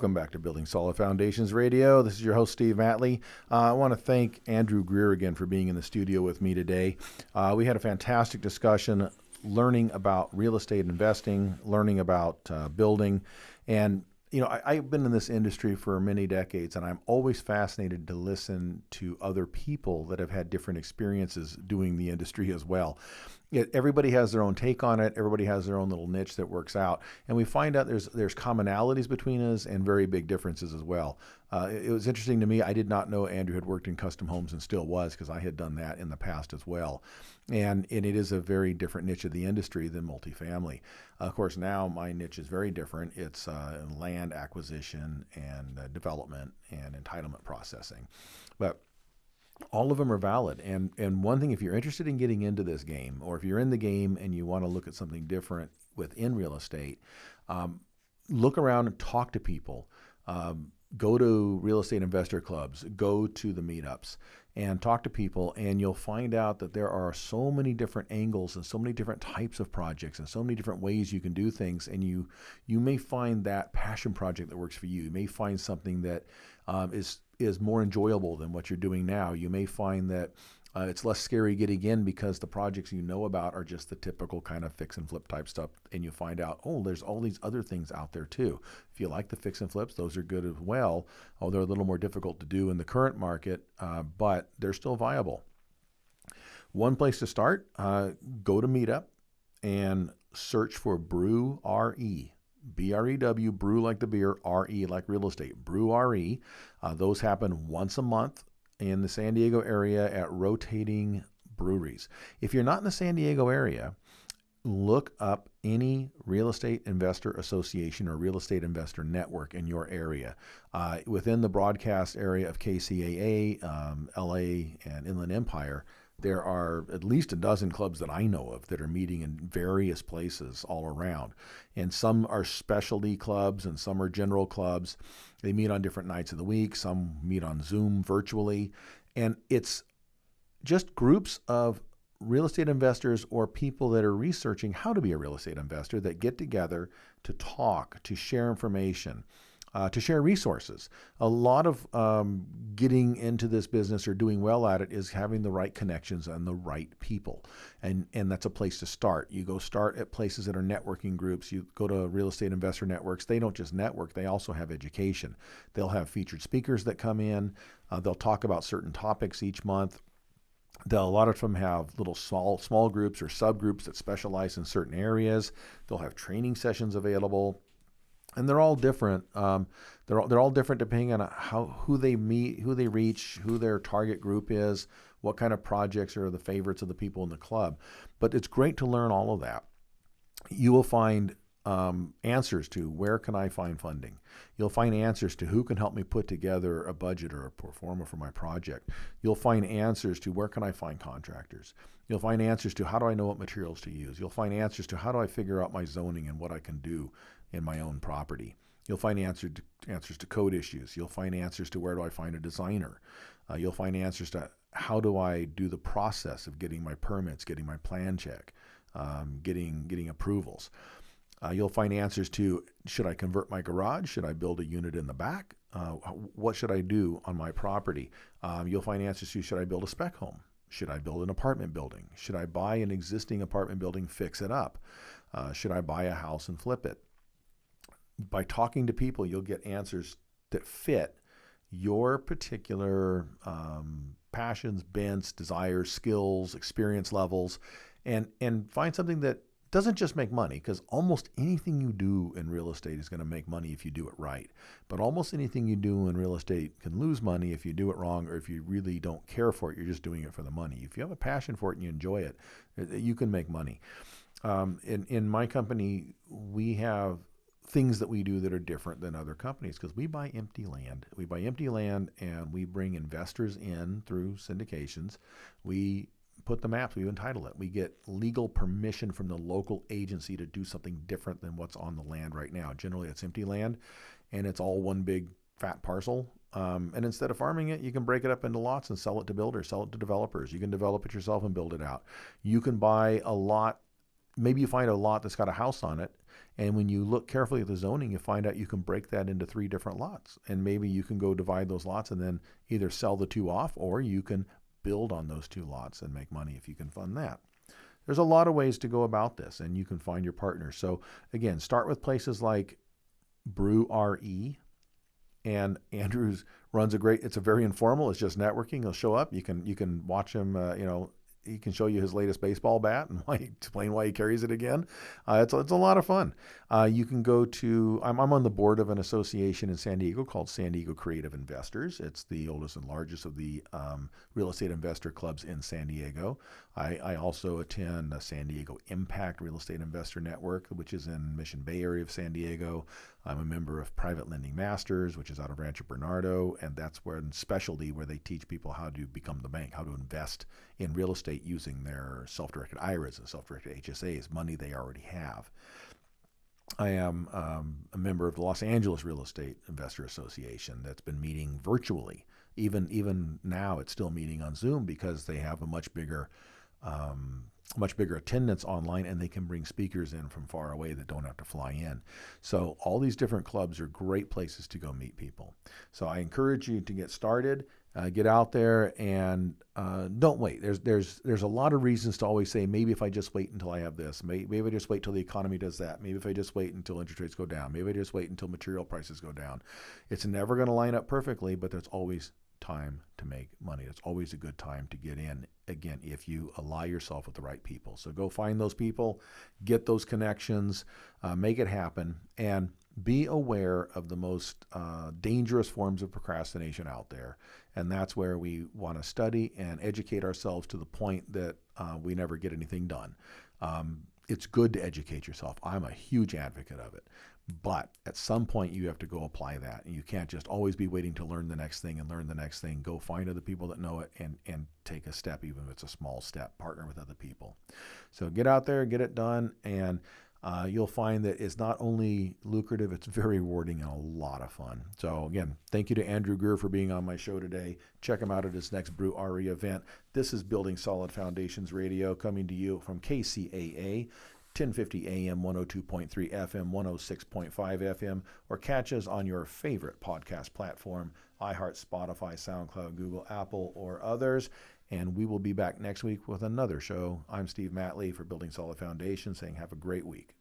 Welcome back to Building Solid Foundations Radio. This is your host, Steve Matley. I want to thank Andrew Greer again for being in the studio with me today. We had a fantastic discussion learning about real estate investing, learning about building. And, you know, I've been in this industry for many decades, and I'm always fascinated to listen to other people that have had different experiences doing the industry as well. Everybody has their own take on it. Everybody has their own little niche that works out. And we find out there's commonalities between us and very big differences as well. It was interesting to me. I did not know Andrew had worked in custom homes and still was, because I had done that in the past as well. And it is a very different niche of the industry than multifamily. Of course, now my niche is very different. It's land acquisition and development and entitlement processing. But all of them are valid. And one thing, if you're interested in getting into this game, or if you're in the game and you want to look at something different within real estate, look around and talk to people. Go to real estate investor clubs, go to the meetups and talk to people, and you'll find out that there are so many different angles and so many different types of projects and so many different ways you can do things. And you may find that passion project that works for you. You may find something that is more enjoyable than what you're doing now. You may find that it's less scary getting in because the projects you know about are just the typical kind of fix and flip type stuff. And you find out, oh, there's all these other things out there too. If you like the fix and flips, those are good as well. Oh, they're a little more difficult to do in the current market, but they're still viable. One place to start, go to Meetup and search for Brew RE. BREW, brew like the beer, RE like real estate, Brew RE. Those happen once a month in the San Diego area at rotating breweries. If you're not in the San Diego area, look up any real estate investor association or real estate investor network in your area. Within the broadcast area of KCAA, LA, and Inland Empire, there are at least a dozen clubs that I know of that are meeting in various places all around. And some are specialty clubs and some are general clubs. They meet on different nights of the week. Some meet on Zoom virtually. And it's just groups of real estate investors or people that are researching how to be a real estate investor that get together to talk, to share information, to share resources. A lot of getting into this business or doing well at it is having the right connections and the right people. And that's a place to start. You go start at places that are networking groups. You go to real estate investor networks. They don't just network, they also have education. They'll have featured speakers that come in. They'll talk about certain topics each month. A lot of them have little small groups or subgroups that specialize in certain areas. They'll have training sessions available. And they're all different. They're all different depending on who they meet, who they reach, who their target group is, what kind of projects are the favorites of the people in the club. But it's great to learn all of that. You will find answers to where can I find funding. You'll find answers to who can help me put together a budget or a pro forma for my project. You'll find answers to where can I find contractors. You'll find answers to how do I know what materials to use. You'll find answers to how do I figure out my zoning and what I can do in my own property. You'll find answers to code issues. You'll find answers to where do I find a designer. You'll find answers to how do I do the process of getting my permits, getting my plan check, getting approvals. You'll find answers to, should I convert my garage? Should I build a unit in the back? What should I do on my property? You'll find answers to, should I build a spec home? Should I build an apartment building? Should I buy an existing apartment building, fix it up? Should I buy a house and flip it? By talking to people, you'll get answers that fit your particular passions, bents, desires, skills, experience levels, and find something that doesn't just make money, because almost anything you do in real estate is going to make money if you do it right. But almost anything you do in real estate can lose money if you do it wrong, or if you really don't care for it, you're just doing it for the money. If you have a passion for it and you enjoy it, you can make money. In my company, we have things that we do that are different than other companies because we buy empty land. We buy empty land and we bring investors in through syndications. We put the maps, we entitle it. We get legal permission from the local agency to do something different than what's on the land right now. Generally, it's empty land and it's all one big fat parcel. And instead of farming it, you can break it up into lots and sell it to builders, sell it to developers. You can develop it yourself and build it out. You can buy a lot maybe you find a lot that's got a house on it, and when you look carefully at the zoning, you find out you can break that into 3 different lots, and maybe you can go divide those lots and then either sell the 2 off, or you can build on those 2 lots and make money if you can fund that. There's a lot of ways to go about this, and you can find your partner. So again, start with places like Brew RE, and Andrews runs it's a very informal, it's just networking. He'll show up, you can watch him, he can show you his latest baseball bat and explain why he carries it again. It's a lot of fun. You can go to, I'm on the board of an association in San Diego called San Diego Creative Investors. It's the oldest and largest of the real estate investor clubs in San Diego. I also attend the San Diego Impact Real Estate Investor Network, which is in Mission Bay area of San Diego. I'm a member of Private Lending Masters, which is out of Rancho Bernardo, and that's where specialty where they teach people how to become the bank, how to invest in real estate using their self-directed IRAs and self-directed HSAs, money they already have. I am a member of the Los Angeles Real Estate Investor Association that's been meeting virtually. Even now, it's still meeting on Zoom because they have a much bigger attendance online, and they can bring speakers in from far away that don't have to fly in. So all these different clubs are great places to go meet people. So I encourage you to get started, get out there, and don't wait. There's a lot of reasons to always say, maybe if I just wait until I have this, maybe I just wait till the economy does that, maybe if I just wait until interest rates go down, maybe I just wait until material prices go down. It's never going to line up perfectly, but there's always time to make money. It's always a good time to get in, again, if you ally yourself with the right people. So go find those people, get those connections, make it happen, and be aware of the most dangerous forms of procrastination out there. And that's where we want to study and educate ourselves to the point that we never get anything done. It's good to educate yourself. I'm a huge advocate of it. But at some point, you have to go apply that. And you can't just always be waiting to learn the next thing and learn the next thing. Go find other people that know it and take a step, even if it's a small step. Partner with other people. So get out there, get it done, and you'll find that it's not only lucrative, it's very rewarding and a lot of fun. So again, thank you to Andrew Greer for being on my show today. Check him out at his next Brew RE event. This is Building Solid Foundations Radio, coming to you from KCAA. 1050 AM, 102.3 FM, 106.5 FM, or catch us on your favorite podcast platform, iHeart, Spotify, SoundCloud, Google, Apple, or others. And we will be back next week with another show. I'm Steve Matley for Building Solid Foundations, saying have a great week.